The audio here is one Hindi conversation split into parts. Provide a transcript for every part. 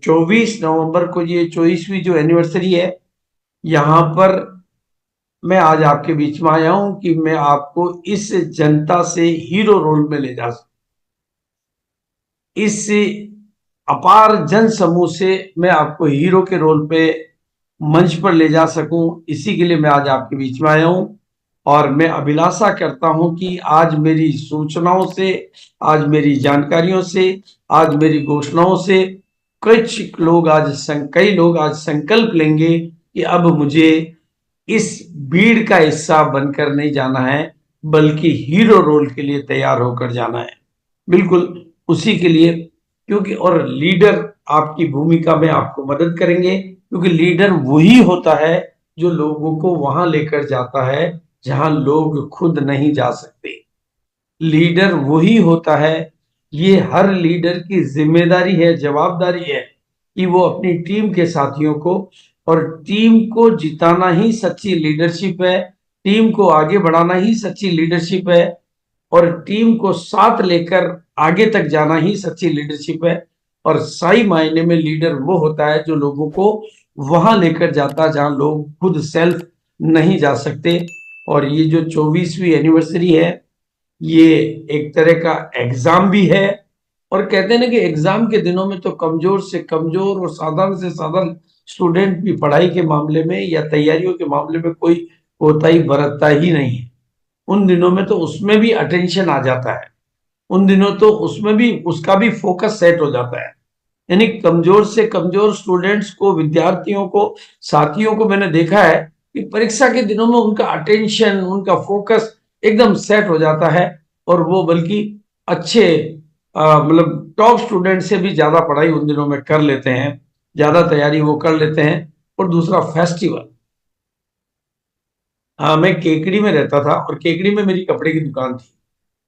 24 नवंबर को ये 24वीं जो एनिवर्सरी है, यहाँ पर मैं आज आपके बीच में आया हूं कि मैं आपको इस जनता से हीरो रोल में ले जा सकूं, इस अपार जन समूह से मैं आपको हीरो के रोल पे मंच पर ले जा सकूं। इसी के लिए मैं आज आपके बीच में आया हूं और मैं अभिलाषा करता हूं कि आज मेरी सूचनाओं से, आज मेरी जानकारियों से, आज मेरी घोषणाओं से कई लोग आज संकल्प लेंगे कि अब मुझे इस भीड़ का हिस्सा बनकर नहीं जाना है, बल्कि हीरो रोल के लिए तैयार होकर जाना है। बिल्कुल उसी के लिए, क्योंकि और लीडर आपकी भूमिका में आपको मदद करेंगे, क्योंकि लीडर वही होता है जो लोगों को वहां लेकर जाता है जहां लोग खुद नहीं जा सकते। लीडर वही होता है, ये हर लीडर की जिम्मेदारी है, जवाबदारी है कि वो अपनी टीम के साथियों को, और टीम को जिताना ही सच्ची लीडरशिप है, टीम को आगे बढ़ाना ही सच्ची लीडरशिप है, और टीम को साथ लेकर आगे तक जाना ही सच्ची लीडरशिप है। और सही मायने में लीडर वो होता है जो लोगों को वहां लेकर जाता है जहां लोग खुद सेल्फ नहीं जा सकते। और ये जो 24वीं एनिवर्सरी है, ये एक तरह का एग्जाम भी है। और कहते हैं ना कि एग्जाम के दिनों में तो कमजोर से कमजोर और साधारण से साधारण स्टूडेंट भी पढ़ाई के मामले में या तैयारियों के मामले में कोई कोताही बरतता ही नहीं है। उन दिनों में तो उसमें भी अटेंशन आ जाता है, उन दिनों तो उसमें भी उसका भी फोकस सेट हो जाता है। यानी कमजोर से कमजोर स्टूडेंट्स को, विद्यार्थियों को, साथियों को मैंने देखा है कि परीक्षा के दिनों में उनका अटेंशन, उनका फोकस एकदम सेट हो जाता है, और वो बल्कि अच्छे मतलब टॉप स्टूडेंट से भी ज्यादा पढ़ाई उन दिनों में कर लेते हैं, ज्यादा तैयारी वो कर लेते हैं। और दूसरा फेस्टिवल, मैं केकड़ी में रहता था और केकड़ी में मेरी कपड़े की दुकान थी,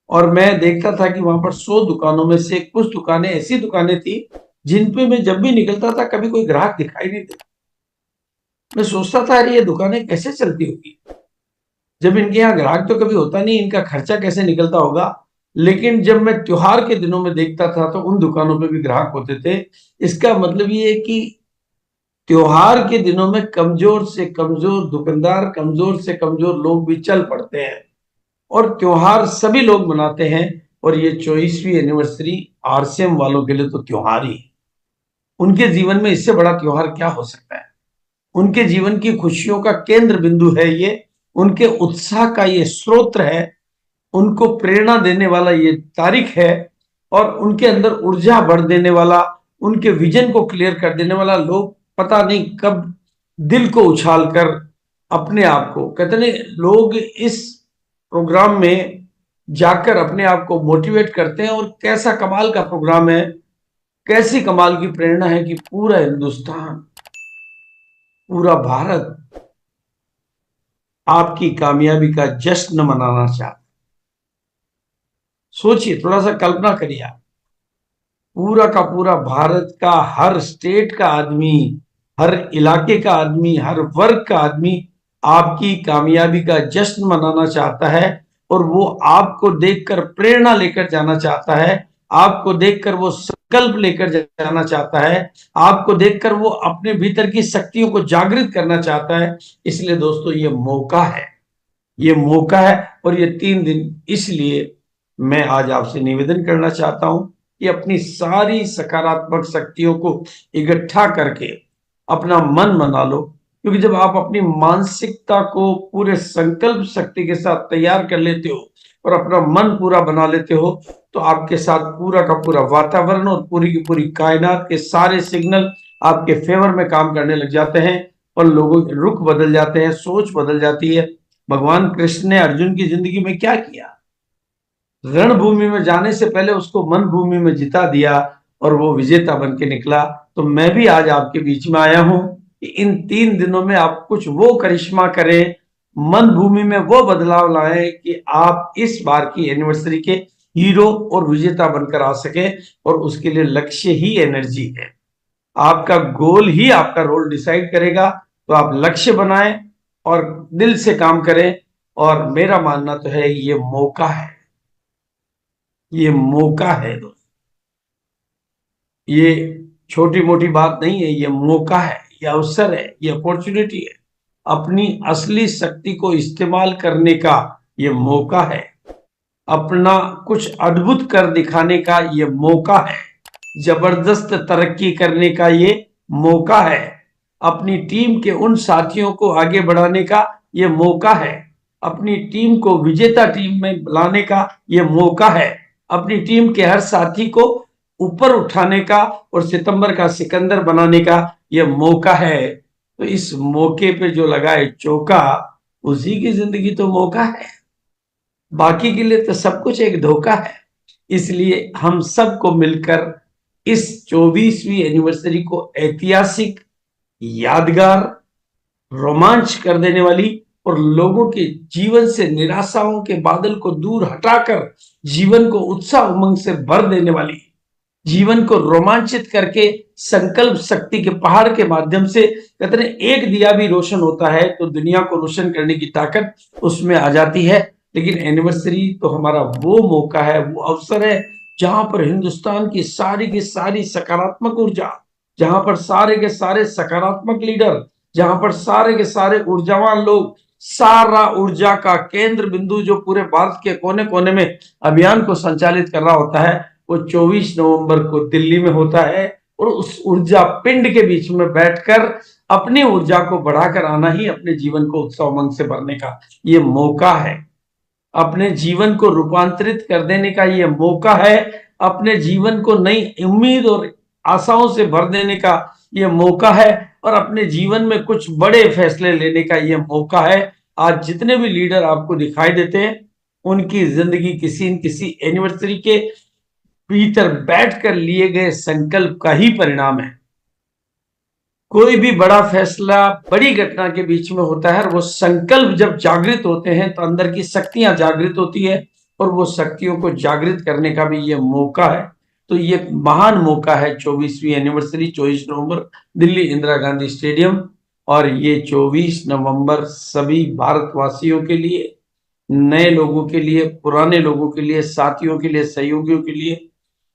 और मैं देखता था कि वहां पर 100 दुकानों में से कुछ दुकानें ऐसी दुकानें थी जिन पे मैं जब भी निकलता था कभी कोई ग्राहक दिखाई नहीं देता। मैं सोचता था अरे ये दुकानें कैसे चलती होगी, जब इनके यहाँ ग्राहक तो कभी होता नहीं, इनका खर्चा कैसे निकलता होगा। लेकिन जब मैं त्योहार के दिनों में देखता था तो उन दुकानों पे भी ग्राहक होते थे। इसका मतलब ये है कि त्योहार के दिनों में कमजोर से कमजोर दुकानदार, कमजोर से कमजोर लोग भी चल पड़ते हैं, और त्योहार सभी लोग मनाते हैं। और ये 24वीं एनिवर्सरी आरसीएम वालों के लिए तो त्योहार ही, उनके जीवन में इससे बड़ा त्योहार क्या हो सकता है। उनके जीवन की खुशियों का केंद्र बिंदु है ये, उनके उत्साह का ये स्रोत है, उनको प्रेरणा देने वाला ये तारीख है, और उनके अंदर ऊर्जा भर देने वाला, उनके विजन को क्लियर कर देने वाला। लोग पता नहीं कब दिल को उछाल कर अपने आप को, कहते नहीं, लोग इस प्रोग्राम में जाकर अपने आप को मोटिवेट करते हैं। और कैसा कमाल का प्रोग्राम है, कैसी कमाल की प्रेरणा है कि पूरा हिंदुस्तान, पूरा भारत आपकी कामयाबी का जश्न मनाना चाहता। सोचिए, थोड़ा सा कल्पना करिए आप, पूरा का पूरा भारत का हर स्टेट का आदमी, हर इलाके का आदमी, हर वर्ग का आदमी आपकी कामयाबी का जश्न मनाना चाहता है, और वो आपको देखकर प्रेरणा लेकर जाना चाहता है, आपको देखकर वो संकल्प लेकर जाना चाहता है, आपको देखकर वो अपने भीतर की शक्तियों को जागृत करना चाहता है। इसलिए दोस्तों ये मौका है, ये मौका है। और ये 3 दिन, इसलिए मैं आज आपसे निवेदन करना चाहता हूं कि अपनी सारी सकारात्मक शक्तियों को इकट्ठा करके अपना मन बना लो, क्योंकि जब आप अपनी मानसिकता को पूरे संकल्प शक्ति के साथ तैयार कर लेते हो और अपना मन पूरा बना लेते हो, तो आपके साथ पूरा का पूरा वातावरण और पूरी की पूरी कायनात के सारे सिग्नल आपके फेवर में काम करने लग जाते हैं, और लोगों के रुख बदल जाते हैं, सोच बदल जाती है। भगवान कृष्ण ने अर्जुन की जिंदगी में क्या किया, रणभूमि में जाने से पहले उसको मन भूमि में जिता दिया, और वो विजेता बन के निकला। तो मैं भी आज आपके बीच में आया हूं कि इन 3 दिनों में आप कुछ वो करिश्मा करें, मन भूमि में वो बदलाव लाएं कि आप इस बार की एनिवर्सरी के हीरो और विजेता बनकर आ सके। और उसके लिए लक्ष्य ही एनर्जी है, आपका गोल ही आपका रोल डिसाइड करेगा। तो आप लक्ष्य बनाएं और दिल से काम करें। और मेरा मानना तो है ये मौका है, ये मौका है दोस्त, ये छोटी मोटी बात नहीं है, ये मौका है, ये अवसर है, ये अपॉर्चुनिटी है। अपनी असली शक्ति को इस्तेमाल करने का ये मौका है। अपना कुछ अद्भुत कर दिखाने का ये मौका है। जबरदस्त तरक्की करने का ये मौका है। अपनी टीम के उन साथियों को आगे बढ़ाने का ये मौका है। अपनी टीम को विजेता टीम में लाने का ये मौका है। अपनी टीम के हर साथी को ऊपर उठाने का और सितंबर का सिकंदर बनाने का ये मौका है। तो इस मौके पे जो लगाए चौका, उसी की जिंदगी तो मौका है। बाकी के लिए तो सब कुछ एक धोखा है। इसलिए हम सबको मिलकर इस 24वीं एनिवर्सरी को ऐतिहासिक, यादगार, रोमांच कर देने वाली और लोगों के जीवन से निराशाओं के बादल को दूर हटाकर जीवन को उत्साह उमंग से भर देने वाली, जीवन को रोमांचित करके संकल्प शक्ति के पहाड़ के माध्यम से, कहते हैं एक दिया भी रोशन होता है तो दुनिया को रोशन करने की ताकत उसमें आ जाती है। लेकिन एनिवर्सरी तो हमारा वो मौका है, वो अवसर है जहां पर हिंदुस्तान की सारी सकारात्मक ऊर्जा, जहां पर सारे के सारे सकारात्मक लीडर, जहां पर सारे के सारे ऊर्जावान लोग, सारा ऊर्जा का केंद्र बिंदु जो पूरे भारत के कोने कोने में अभियान को संचालित कर रहा होता है, वो 24 नवंबर को दिल्ली में होता है। और उस ऊर्जा पिंड के बीच में बैठकर अपनी ऊर्जा को बढ़ाकर आना ही अपने जीवन को उत्साह उमंग से भरने का ये मौका है। अपने जीवन को रूपांतरित कर देने का ये मौका है। अपने जीवन को नई उम्मीद और आशाओं से भर देने का ये मौका है। और अपने जीवन में कुछ बड़े फैसले लेने का ये मौका है। आज जितने भी लीडर आपको दिखाई देते हैं, उनकी जिंदगी किसी न किसी एनिवर्सरी के भीतर बैठकर लिए गए संकल्प का ही परिणाम है। कोई भी बड़ा फैसला बड़ी घटना के बीच में होता है और वो संकल्प जब जागृत होते हैं तो अंदर की शक्तियां जागृत होती है और वो शक्तियों को जागृत करने का भी ये मौका है। तो ये महान मौका है 24वीं एनिवर्सरी, 24 नवंबर, दिल्ली इंदिरा गांधी स्टेडियम। और ये 24 नवंबर सभी भारतवासियों के लिए, नए लोगों के लिए, पुराने लोगों के लिए, साथियों के लिए, सहयोगियों के लिए,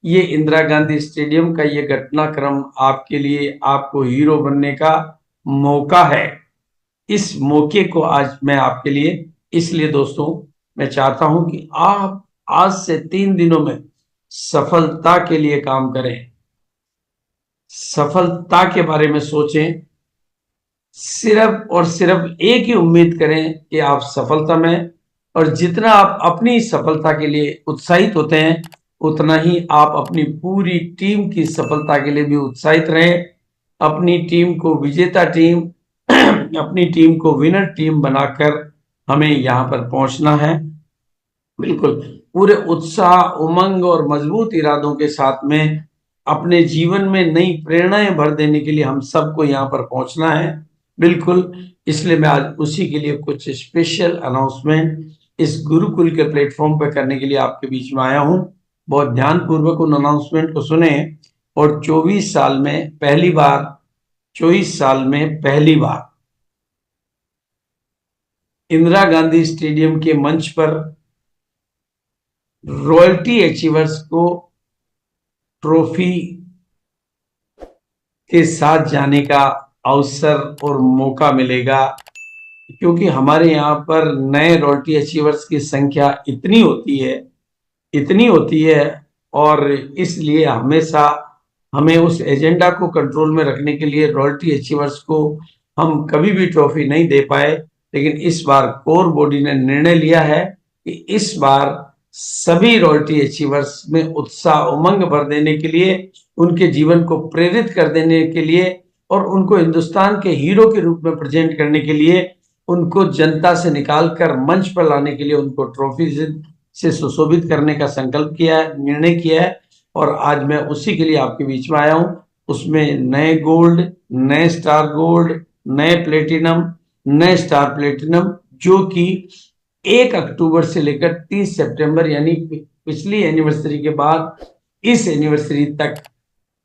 ये इंदिरा गांधी स्टेडियम का ये घटनाक्रम आपके लिए, आपको हीरो बनने का मौका है। इस मौके को आज मैं आपके लिए, इसलिए दोस्तों मैं चाहता हूं कि आप आज से 3 दिनों में सफलता के लिए काम करें, सफलता के बारे में सोचें। सिर्फ और सिर्फ एक ही उम्मीद करें कि आप सफलता में, और जितना आप अपनी सफलता के लिए उत्साहित होते हैं, उतना ही आप अपनी पूरी टीम की सफलता के लिए भी उत्साहित रहें। अपनी टीम को विजेता टीम, अपनी टीम को विनर टीम बनाकर हमें यहाँ पर पहुंचना है। बिल्कुल पूरे उत्साह, उमंग और मजबूत इरादों के साथ में अपने जीवन में नई प्रेरणाएं भर देने के लिए हम सबको यहाँ पर पहुंचना है। बिल्कुल, इसलिए मैं आज उसी के लिए कुछ स्पेशल अनाउंसमेंट इस गुरुकुल के प्लेटफॉर्म पर करने के लिए आपके बीच में आया हूं। बहुत ध्यानपूर्वक उन अनाउंसमेंट को सुने और 24 साल में पहली बार, 24 साल में पहली बार इंदिरा गांधी स्टेडियम के मंच पर रॉयल्टी अचीवर्स को ट्रॉफी के साथ जाने का अवसर और मौका मिलेगा। क्योंकि हमारे यहाँ पर नए रॉयल्टी अचीवर्स की संख्या इतनी होती है और इसलिए हमेशा हमें उस एजेंडा को कंट्रोल में रखने के लिए रॉयल्टी अचीवर्स को हम कभी भी ट्रॉफी नहीं दे पाए। लेकिन इस बार कोर बॉडी ने निर्णय लिया है कि इस बार सभी रॉयल्टी अचीवर्स में उत्साह, उमंग भर देने के लिए, उनके जीवन को प्रेरित कर देने के लिए और उनको हिंदुस्तान के हीरो के रूप में प्रेजेंट करने के लिए, उनको जनता से निकालकर मंच पर लाने के लिए, उनको ट्रॉफी से सुशोभित करने का संकल्प किया है, निर्णय किया है। और आज मैं उसी के लिए आपके बीच में आया हूं। उसमें नए गोल्ड, नए स्टार गोल्ड, नए प्लेटिनम, नए स्टार प्लेटिनम, जो कि 1 अक्टूबर से लेकर 30 सितंबर यानी पिछली एनिवर्सरी के बाद इस एनिवर्सरी तक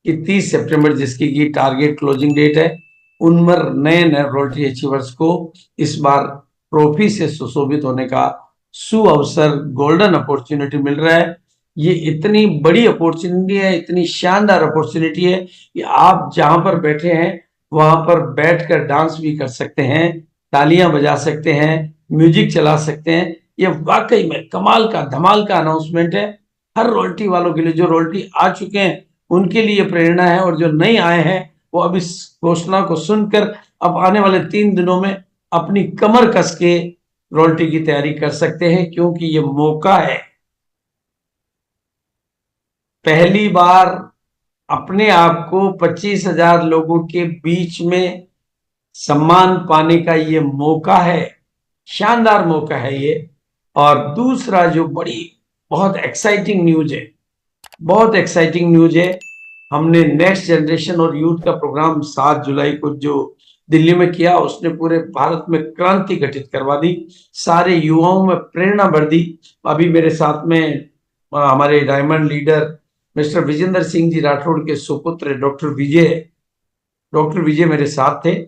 कि 30 सितंबर जिसकी की टारगेट क्लोजिंग डेट है, उन पर नए रॉयल्टी अचीवर्स को इस बार ट्रॉफी से सुशोभित होने का सुअवसर, गोल्डन अपॉर्चुनिटी मिल रहा है। ये इतनी बड़ी अपॉर्चुनिटी है, इतनी शानदार अपॉर्चुनिटी है कि आप जहां पर बैठे हैं वहां पर बैठकर डांस भी कर सकते हैं, तालियां बजा सकते हैं, म्यूजिक चला सकते हैं। ये वाकई में कमाल का धमाल का अनाउंसमेंट है हर रोल्टी वालों के लिए। जो रोल्टी आ चुके हैं उनके लिए प्रेरणा है, और जो नहीं आए हैं वो अब इस घोषणा को सुनकर अब आने वाले 3 दिनों में अपनी कमर कस के रोल्टी की तैयारी कर सकते हैं, क्योंकि ये मौका है पहली बार अपने आप को 25,000 लोगों के बीच में सम्मान पाने का ये मौका है, शानदार मौका है ये। और दूसरा जो बड़ी बहुत एक्साइटिंग न्यूज है, बहुत एक्साइटिंग न्यूज है, हमने नेक्स्ट जनरेशन और यूथ का प्रोग्राम 7 जुलाई को जो दिल्ली में किया, उसने पूरे भारत में क्रांति घटित करवा दी, सारे युवाओं में प्रेरणा बढ़ दी। अभी मेरे साथ में हमारे diamond leader mister Vijendra Singh ji Rathore के सुपुत्र डॉक्टर विजय मेरे साथ थे,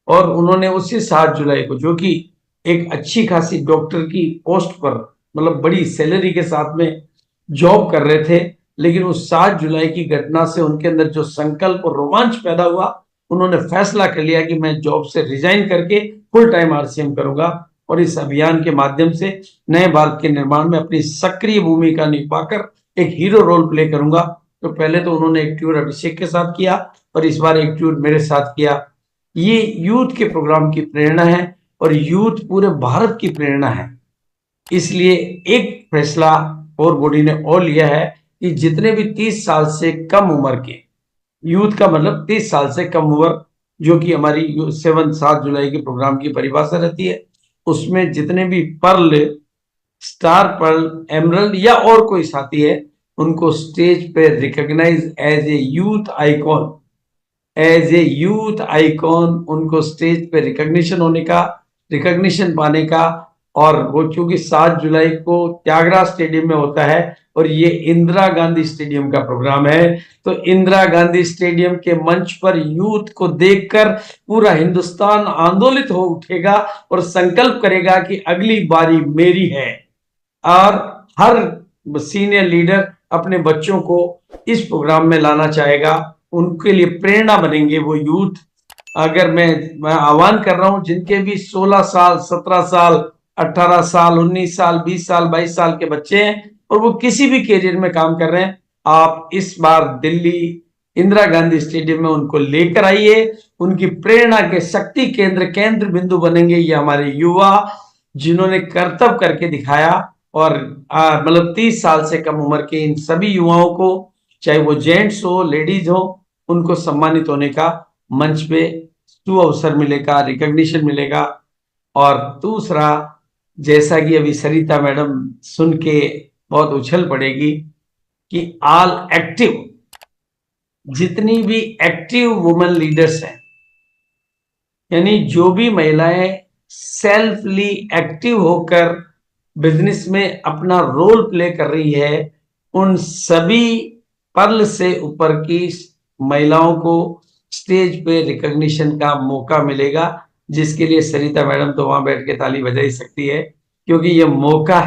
और उन्होंने उसी 7 जुलाई को, जो कि एक अच्छी खासी डॉक्टर की पोस्ट पर मतलब बड़ी सैलरी के साथ में जॉब कर रहे थे, लेकिन उस 7 जुलाई की घटना से उनके अंदर जो संकल्प और रोमांच पैदा हुआ, उन्होंने फैसला कर लिया कि मैं जॉब से रिजाइन करके फुल टाइम आरसीएम करूंगा, और इस अभियान के माध्यम से नए भारत के निर्माण में अपनी सक्रिय भूमिका निभाकर एक हीरो रोल प्ले करूंगा। तो पहले तो उन्होंने एक टूर अभिषेक के साथ किया और इस बार एक टूर मेरे साथ किया। ये यूथ के प्रोग्राम की प्रेरणा है और यूथ पूरे भारत की प्रेरणा है। इसलिए एक फैसला कोर बॉडी ने और लिया है कि जितने भी 30 साल से कम उम्र के यूथ का मतलब 30 साल से कम उम्र, जो कि हमारी 7 जुलाई के प्रोग्राम की परिभाषा रहती है, उसमें जितने भी पर्ल, स्टार पर्ल, एमरल्ड या और कोई साथी है, उनको स्टेज पे recognise as a youth icon, उनको स्टेज पे रिकॉग्निशन पाने का। और वो चूंकि 7 जुलाई को त्यागराज स्टेडियम में होता है और ये इंदिरा गांधी स्टेडियम का प्रोग्राम है, तो इंदिरा गांधी स्टेडियम के मंच पर यूथ को देखकर पूरा हिंदुस्तान आंदोलित हो उठेगा और संकल्प करेगा कि अगली बारी मेरी है। और हर सीनियर लीडर अपने बच्चों को इस प्रोग्राम में लाना चाहेगा, उनके लिए प्रेरणा बनेंगे वो यूथ। अगर मैं आह्वान कर रहा हूं, जिनके भी 16 साल, 17 साल, 18 साल, 19 साल, 20 साल, 22 साल के बच्चे हैं और वो किसी भी कैरियर में काम कर रहे हैं, आप इस बार दिल्ली इंदिरा गांधी स्टेडियम में उनको लेकर आइए। उनकी प्रेरणा के शक्ति केंद्र बिंदु बनेंगे ये हमारे युवा, जिन्होंने कर्तव्य करके दिखाया। और मतलब 30 साल से कम उम्र के इन सभी युवाओं को, चाहे वो जेंट्स हो, लेडीज हो, उनको सम्मानित होने का मंच पे अवसर मिलेगा, रिकॉग्निशन मिलेगा। और दूसरा, जैसा कि अभी सरिता मैडम सुन के बहुत उछल पड़ेगी कि ऑल एक्टिव, जितनी भी एक्टिव वुमेन लीडर्स हैं, यानी जो भी महिलाएं सेल्फली एक्टिव होकर बिजनेस में अपना रोल प्ले कर रही है, उन सभी पर्ल से ऊपर की महिलाओं को स्टेज पे रिकॉग्निशन का मौका मिलेगा, जिसके लिए सरिता मैडम तो वहां बैठ के ताली बजा ही सकती है, क्योंकि ये मौका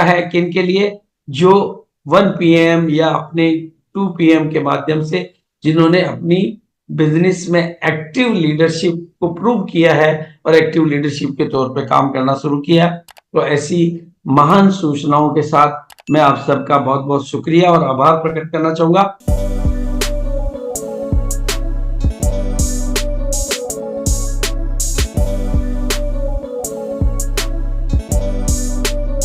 है किन के लिए, जो 1 PM या अपने 2 PM के माध्यम से जिन्होंने अपनी बिजनेस में एक्टिव लीडरशिप को प्रूव किया है और एक्टिव लीडरशिप के तौर पे काम करना शुरू किया। तो ऐसी महान सूचनाओं के साथ मैं आप सबका बहुत बहुत शुक्रिया और आभार प्रकट करना चाहूंगा।